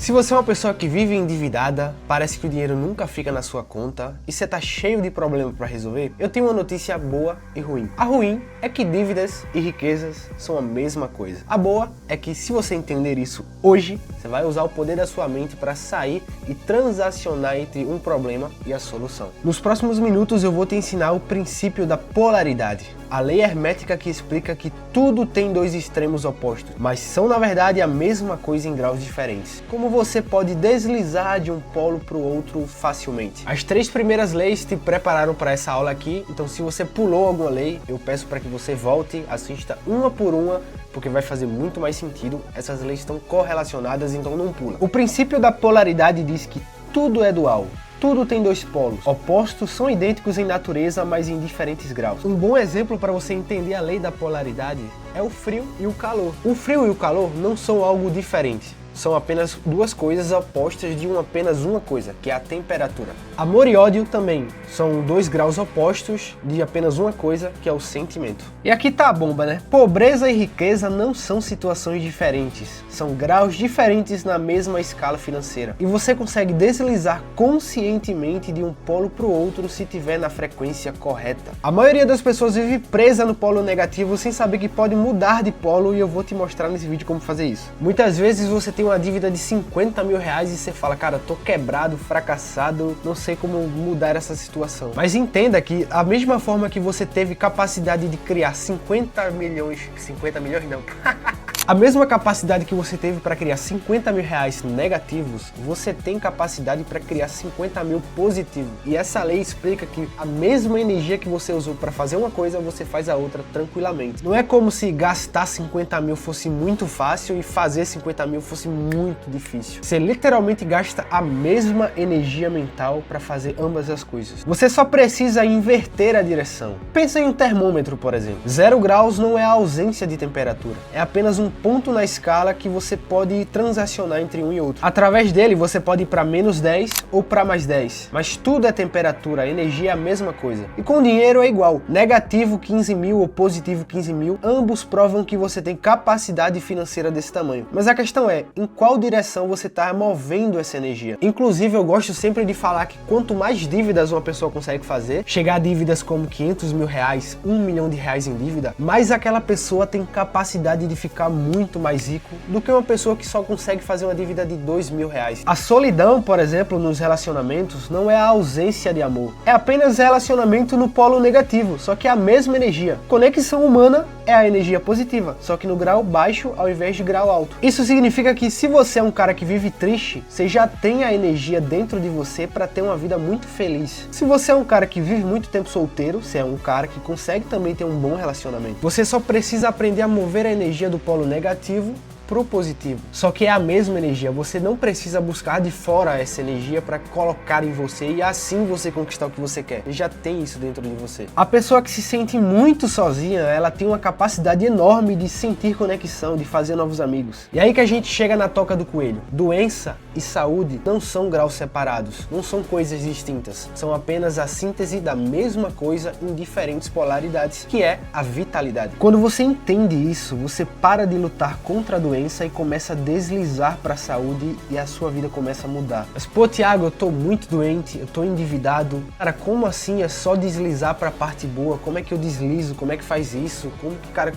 Se você é uma pessoa que vive endividada, parece que o dinheiro nunca fica na sua conta e você tá cheio de problemas para resolver, eu tenho uma notícia boa e ruim. A ruim é que dívidas e riquezas são a mesma coisa. A boa é que se você entender isso hoje, você vai usar o poder da sua mente para sair e transacionar entre um problema e a solução. Nos próximos minutos eu vou te ensinar o princípio da polaridade, a lei hermética que explica que tudo tem dois extremos opostos, mas são na verdade a mesma coisa em graus diferentes. Como você pode deslizar de um polo para o outro facilmente. As 3 primeiras leis te prepararam para essa aula aqui, então se você pulou alguma lei, eu peço para que você volte, assista uma por uma, porque vai fazer muito mais sentido. Essas leis estão correlacionadas, então não pula. O princípio da polaridade diz que tudo é dual. Tudo tem 2 polos. Opostos são idênticos em natureza, mas em diferentes graus. Um bom exemplo para você entender a lei da polaridade é o frio e o calor. O frio e o calor não são algo diferente. São apenas 2 coisas opostas de apenas uma coisa, que é a temperatura. Amor e ódio também são 2 graus opostos de apenas uma coisa, que é o sentimento. E aqui tá a bomba, né? Pobreza e riqueza não são situações diferentes, são graus diferentes na mesma escala financeira. E você consegue deslizar conscientemente de um polo para o outro se tiver na frequência correta. A maioria das pessoas vive presa no polo negativo sem saber que pode mudar de polo, e eu vou te mostrar nesse vídeo como fazer isso. Muitas vezes você tem uma dívida de 50 mil reais e você fala, cara, tô quebrado, fracassado, não sei como mudar essa situação. Mas entenda que a mesma forma que você teve capacidade de criar 50 milhões não, a mesma capacidade que você teve para criar 50 mil reais negativos, você tem capacidade para criar 50 mil positivos. E essa lei explica que a mesma energia que você usou para fazer uma coisa, você faz a outra tranquilamente. Não é como se gastar 50 mil fosse muito fácil e fazer 50 mil fosse muito difícil. Você literalmente gasta a mesma energia mental para fazer ambas as coisas. Você só precisa inverter a direção. Pensa em um termômetro, por exemplo. 0 graus não é a ausência de temperatura, é apenas um ponto na escala que você pode transacionar entre um e outro. Através dele você pode ir para menos 10 ou para mais 10, mas tudo é temperatura, a energia é a mesma coisa. E com dinheiro é igual, negativo 15 mil ou positivo 15 mil, ambos provam que você tem capacidade financeira desse tamanho. Mas a questão é, em qual direção você está movendo essa energia? Inclusive eu gosto sempre de falar que quanto mais dívidas uma pessoa consegue fazer, chegar a dívidas como 500 mil reais, 1 milhão de reais em dívida, mais aquela pessoa tem capacidade de ficar muito mais rico do que uma pessoa que só consegue fazer uma dívida de 2 mil reais. A solidão, por exemplo, nos relacionamentos não é a ausência de amor, é apenas relacionamento no polo negativo, só que é a mesma energia. Conexão humana é a energia positiva, só que no grau baixo ao invés de grau alto. Isso significa que se você é um cara que vive triste, você já tem a energia dentro de você para ter uma vida muito feliz. Se você é um cara que vive muito tempo solteiro, você é um cara que consegue também ter um bom relacionamento. Você só precisa aprender a mover a energia do polo negativo pro positivo. Só que é a mesma energia, você não precisa buscar de fora essa energia para colocar em você e assim você conquistar o que você quer. Já tem isso dentro de você. A pessoa que se sente muito sozinha, ela tem uma capacidade enorme de sentir conexão, de fazer novos amigos. E aí que a gente chega na toca do coelho. Doença e saúde não são graus separados, não são coisas distintas, são apenas a síntese da mesma coisa em diferentes polaridades, que é a vitalidade. Quando você entende isso, você para de lutar contra a doença e começa a deslizar para a saúde e a sua vida começa a mudar. Mas pô, Thiago, eu tô muito doente, eu tô endividado. Cara, como assim é só deslizar para a parte boa? Como é que eu deslizo? Como é que faz isso?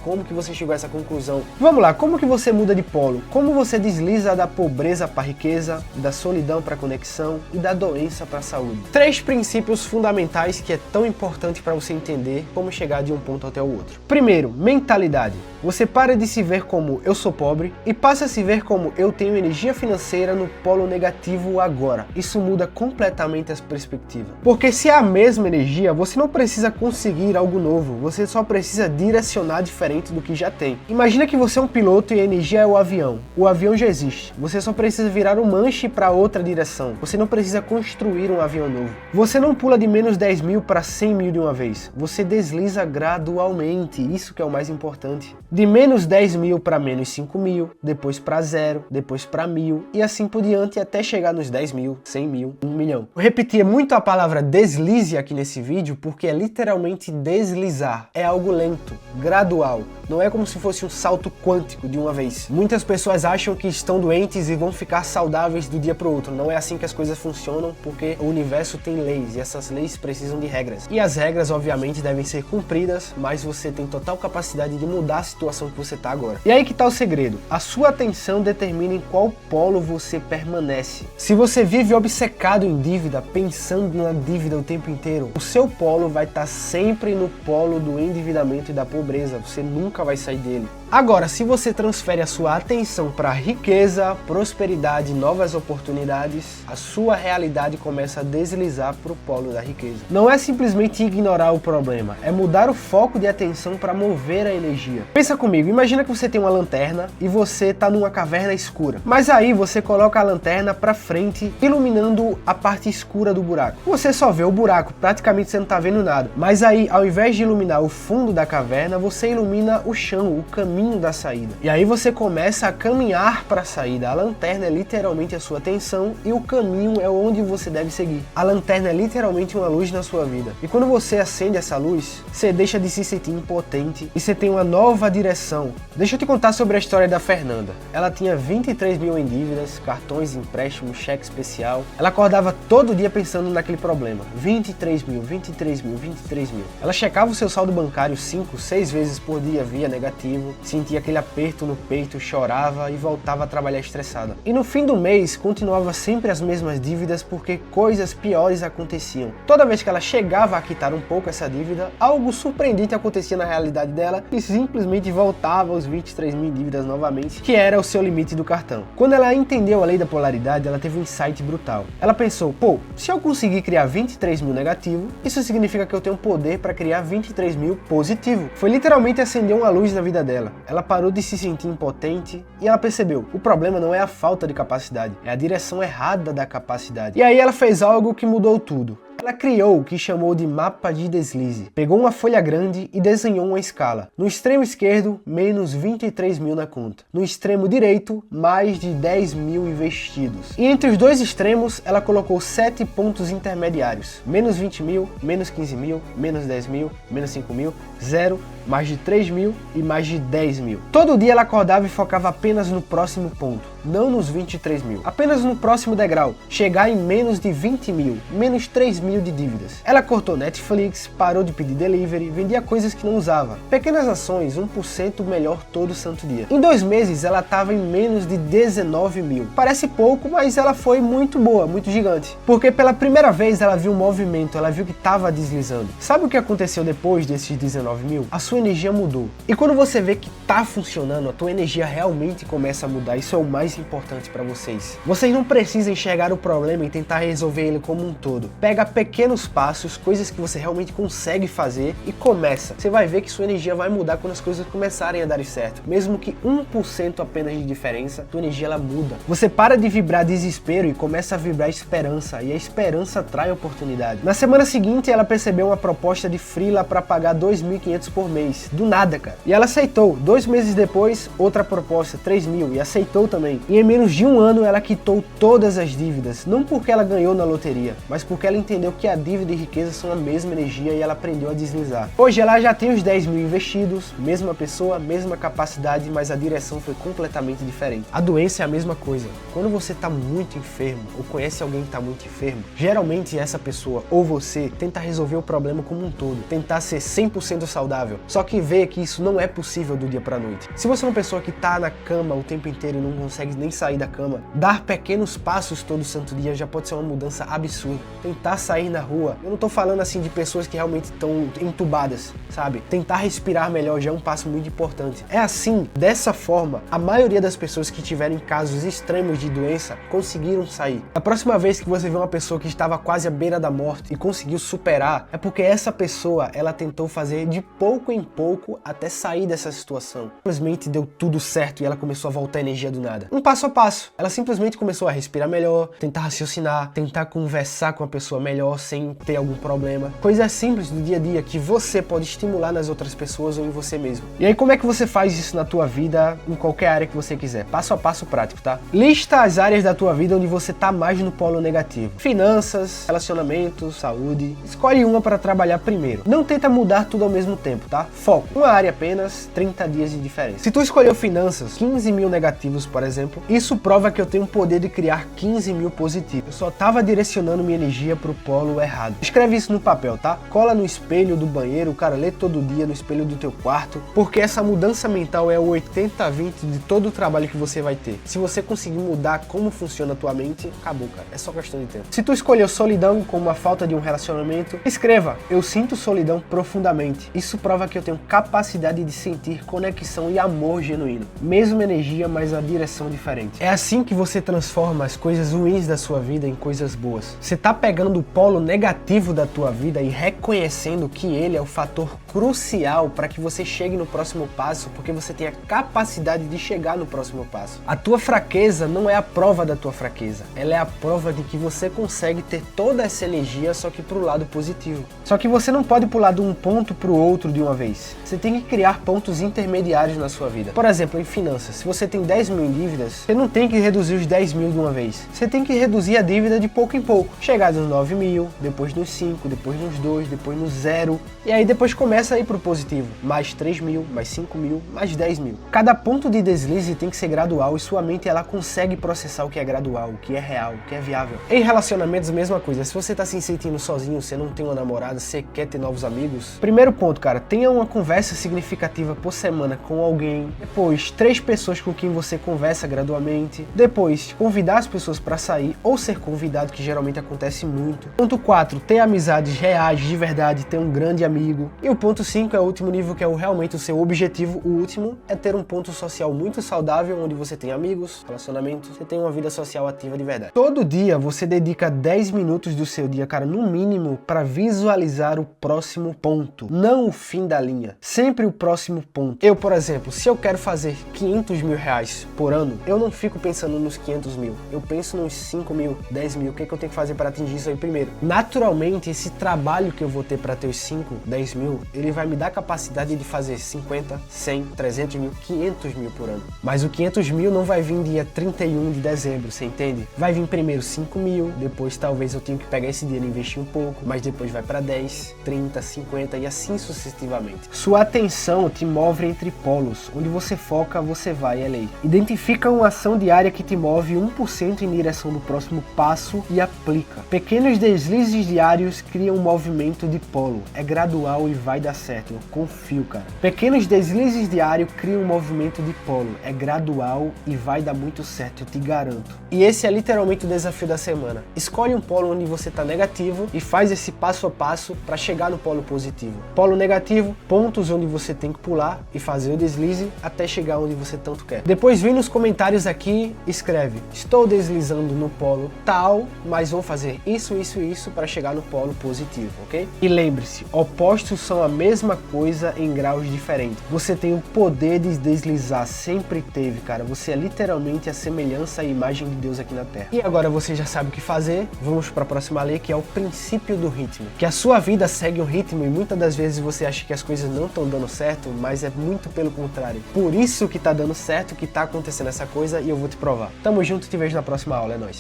Como que você chegou a essa conclusão? Vamos lá, como que você muda de polo? Como você desliza da pobreza para a riqueza, da solidão para a conexão e da doença para a saúde? 3 princípios fundamentais que é tão importante para você entender como chegar de um ponto até o outro. Primeiro, mentalidade. Você para de se ver como eu sou pobre e passa a se ver como eu tenho energia financeira no polo negativo agora. Isso muda completamente as perspectivas. Porque se é a mesma energia, você não precisa conseguir algo novo, você só precisa direcionar diferente do que já tem. Imagina que você é um piloto e a energia é o avião. O avião já existe, você só precisa virar um manche para outra direção. Você não precisa construir um avião novo. Você não pula de menos 10 mil para 100 mil de uma vez, você desliza gradualmente, isso que é o mais importante. De menos 10 mil para menos 5 mil, 1000, depois para 0, depois para 1000 e assim por diante até chegar nos 10 mil, 100 mil, 1 milhão. Eu repetia muito a palavra deslize aqui nesse vídeo porque é literalmente deslizar. É algo lento, gradual. Não é como se fosse um salto quântico de uma vez. Muitas pessoas acham que estão doentes e vão ficar saudáveis do dia para o outro. Não é assim que as coisas funcionam, porque o universo tem leis e essas leis precisam de regras. E as regras, obviamente, devem ser cumpridas, mas você tem total capacidade de mudar a situação que você está agora. E aí que está o segredo. A sua atenção determina em qual polo você permanece. Se você vive obcecado em dívida, pensando na dívida o tempo inteiro, o seu polo vai estar sempre no polo do endividamento e da pobreza. Você nunca vai sair dele. Agora, se você transfere a sua atenção para riqueza, prosperidade, novas oportunidades, a sua realidade começa a deslizar para o polo da riqueza. Não é simplesmente ignorar o problema, é mudar o foco de atenção para mover a energia. Pensa comigo, imagina que você tem uma lanterna e você está numa caverna escura. Mas aí você coloca a lanterna para frente, iluminando a parte escura do buraco. Você só vê o buraco, praticamente você não está vendo nada. Mas aí, ao invés de iluminar o fundo da caverna, você ilumina o chão, o caminho da saída. E aí você começa a caminhar para a saída. A lanterna é literalmente a sua atenção e o caminho é onde você deve seguir. A lanterna é literalmente uma luz na sua vida. E quando você acende essa luz, você deixa de se sentir impotente e você tem uma nova direção. Deixa eu te contar sobre a história da Fernanda. Ela tinha 23 mil em dívidas, cartões, empréstimos, cheque especial. Ela acordava todo dia pensando naquele problema. 23 mil, 23 mil, 23 mil. Ela checava o seu saldo bancário 5, 6 vezes por dia via negativo, sentia aquele aperto no peito, chorava e voltava a trabalhar estressada. E no fim do mês, continuava sempre as mesmas dívidas porque coisas piores aconteciam. Toda vez que ela chegava a quitar um pouco essa dívida, algo surpreendente acontecia na realidade dela e simplesmente voltava aos 23 mil em dívidas novamente, que era o seu limite do cartão. Quando ela entendeu a lei da polaridade, ela teve um insight brutal. Ela pensou, pô, se eu conseguir criar 23 mil negativo, isso significa que eu tenho poder para criar 23 mil positivo. Foi literalmente acender uma luz na vida dela. Ela parou de se sentir impotente e ela percebeu, o problema não é a falta de capacidade, é a direção errada da capacidade. E aí ela fez algo que mudou tudo. Ela criou o que chamou de mapa de deslize. Pegou uma folha grande e desenhou uma escala. No extremo esquerdo, menos 23 mil na conta. No extremo direito, mais de 10 mil investidos. E entre os dois extremos, ela colocou 7 pontos intermediários. Menos 20 mil, menos 15 mil, menos 10 mil, menos 5 mil, 0, mais de 3 mil e mais de 10 mil. Todo dia ela acordava e focava apenas no próximo ponto, não nos 23 mil. Apenas no próximo degrau, chegar em menos de 20 mil, menos 3 mil de dívidas. Ela cortou Netflix, parou de pedir delivery, vendia coisas que não usava. Pequenas ações, 1% melhor todo santo dia. Em 2 meses ela estava em menos de 19 mil. Parece pouco, mas ela foi muito boa, muito gigante. Porque pela primeira vez ela viu um movimento, ela viu que estava deslizando. Sabe o que aconteceu depois desses 19 mil? A sua energia mudou. E quando você vê que tá funcionando, a tua energia realmente começa a mudar. Isso é o mais importante para vocês. Vocês não precisam enxergar o problema e tentar resolver ele como um todo. Pega pequenos passos, coisas que você realmente consegue fazer e começa. Você vai ver que sua energia vai mudar quando as coisas começarem a dar certo. Mesmo que 1% apenas de diferença, tua energia ela muda. Você para de vibrar desespero e começa a vibrar esperança. E a esperança trai oportunidade. Na semana seguinte, ela percebeu uma proposta de freela para pagar 2.500 por mês. Do nada, cara. E ela aceitou. 2 meses depois, outra proposta, 3 mil. E aceitou também. E em menos de 1 ano, ela quitou todas as dívidas. Não porque ela ganhou na loteria, mas porque ela entendeu que a dívida e riqueza são a mesma energia e ela aprendeu a deslizar. Hoje ela já tem os 10 mil investidos, mesma pessoa, mesma capacidade, mas a direção foi completamente diferente. A doença é a mesma coisa. Quando você está muito enfermo ou conhece alguém que está muito enfermo, geralmente essa pessoa ou você tenta resolver o problema como um todo, tentar ser 100% saudável, só que vê que isso não é possível do dia para noite. Se você é uma pessoa que está na cama o tempo inteiro e não consegue nem sair da cama, dar pequenos passos todo santo dia já pode ser uma mudança absurda. Tentar sair na rua, eu não tô falando assim de pessoas que realmente estão entubadas, sabe? Tentar respirar melhor já é um passo muito importante. É assim, dessa forma, a maioria das pessoas que tiveram casos extremos de doença conseguiram sair. A próxima vez que você vê uma pessoa que estava quase à beira da morte e conseguiu superar, é porque essa pessoa, ela tentou fazer de pouco em em pouco até sair dessa situação. Simplesmente deu tudo certo e ela começou a voltar a energia do nada. Um passo a passo. Ela simplesmente começou a respirar melhor, tentar raciocinar, tentar conversar com a pessoa melhor sem ter algum problema. Coisas simples do dia a dia que você pode estimular nas outras pessoas ou em você mesmo. E aí como é que você faz isso na tua vida, em qualquer área que você quiser? Passo a passo prático, tá? Lista as áreas da tua vida onde você tá mais no polo negativo. Finanças, relacionamentos, saúde. Escolhe uma para trabalhar primeiro. Não tenta mudar tudo ao mesmo tempo, tá? Foco. Uma área apenas, 30 dias de diferença. Se tu escolheu finanças, 15 mil negativos, por exemplo, isso prova que eu tenho o poder de criar 15 mil positivos. Eu só tava direcionando minha energia pro polo errado. Escreve isso no papel, tá? Cola no espelho do banheiro, cara, lê todo dia no espelho do teu quarto, porque essa mudança mental é o 80-20 de todo o trabalho que você vai ter. Se você conseguir mudar como funciona a tua mente, acabou, cara. É só questão de tempo. Se tu escolheu solidão como a falta de um relacionamento, escreva: eu sinto solidão profundamente. Isso prova que eu tenho capacidade de sentir conexão e amor genuíno. Mesma energia, mas a direção diferente. É assim que você transforma as coisas ruins da sua vida em coisas boas. Você tá pegando o polo negativo da tua vida e reconhecendo que ele é o fator crucial para que você chegue no próximo passo, porque você tem a capacidade de chegar no próximo passo. A tua fraqueza não é a prova da tua fraqueza, ela é a prova de que você consegue ter toda essa energia, só que pro lado positivo. Só que você não pode pular de um ponto pro outro de uma vez. Você tem que criar pontos intermediários na sua vida. Por exemplo, em finanças, se você tem 10 mil em dívidas, você não tem que reduzir os 10 mil de uma vez. Você tem que reduzir a dívida de pouco em pouco. Chegar nos 9 mil, depois nos 5, depois nos 2, depois no 0. E aí depois começa a ir pro positivo. Mais 3 mil, mais 5 mil, mais 10 mil. Cada ponto de deslize tem que ser gradual e sua mente ela consegue processar o que é gradual, o que é real, o que é viável. Em relacionamentos, mesma coisa. Se você tá se sentindo sozinho, você não tem uma namorada, você quer ter novos amigos, primeiro ponto, cara, tenha uma conversa significativa por semana com alguém. Depois, 3 pessoas com quem você conversa gradualmente. Depois, convidar as pessoas para sair ou ser convidado, que geralmente acontece muito. Ponto 4, ter amizades reais, de verdade, ter um grande amigo. E o ponto 5 é o último nível, que é realmente o seu objetivo. O último é ter um ponto social muito saudável, onde você tem amigos, relacionamentos, você tem uma vida social ativa de verdade. Todo dia você dedica 10 minutos do seu dia, cara, no mínimo, para visualizar o próximo ponto, não o fim da linha, sempre o próximo ponto. Eu, por exemplo, se eu quero fazer 500 mil reais por ano, eu não fico pensando nos 500 mil, eu penso nos 5 mil, 10 mil, o que é que eu tenho que fazer para atingir isso aí primeiro? Naturalmente, esse trabalho que eu vou ter para ter os 5, 10 mil, ele vai me dar capacidade de fazer 50, 100, 300 mil, 500 mil por ano. Mas o 500 mil não vai vir dia 31 de dezembro, você entende? Vai vir primeiro 5 mil, depois talvez eu tenha que pegar esse dinheiro e investir um pouco, mas depois vai para 10, 30, 50 e assim sucessivamente. Sua atenção te move entre polos, onde você foca, você vai, é lei. Identifica uma ação diária que te move 1% em direção do próximo passo e aplica. Pequenos deslizes diários criam um movimento de polo, é gradual e vai dar certo, eu confio, cara. Pequenos deslizes diários criam um movimento de polo, é gradual e vai dar muito certo, eu te garanto. E esse é literalmente o desafio da semana. Escolhe um polo onde você está negativo e faz esse passo a passo para chegar no polo positivo. Polo negativo, pontos onde você tem que pular e fazer o deslize até chegar onde você tanto quer. Depois vem nos comentários aqui, escreve: estou deslizando no polo tal, mas vou fazer isso, isso e isso para chegar no polo positivo, ok? E lembre-se, opostos são a mesma coisa em graus diferentes. Você tem o poder de deslizar, sempre teve, cara. Você é literalmente a semelhança e imagem de Deus aqui na Terra. E agora você já sabe o que fazer, vamos para a próxima lei, que é o princípio do ritmo. Que a sua vida segue um ritmo e muitas das vezes você acha que as coisas não estão dando certo, mas é muito pelo contrário. Por isso que tá dando certo, que tá acontecendo essa coisa e eu vou te provar. Tamo junto, te vejo na próxima aula, é nóis.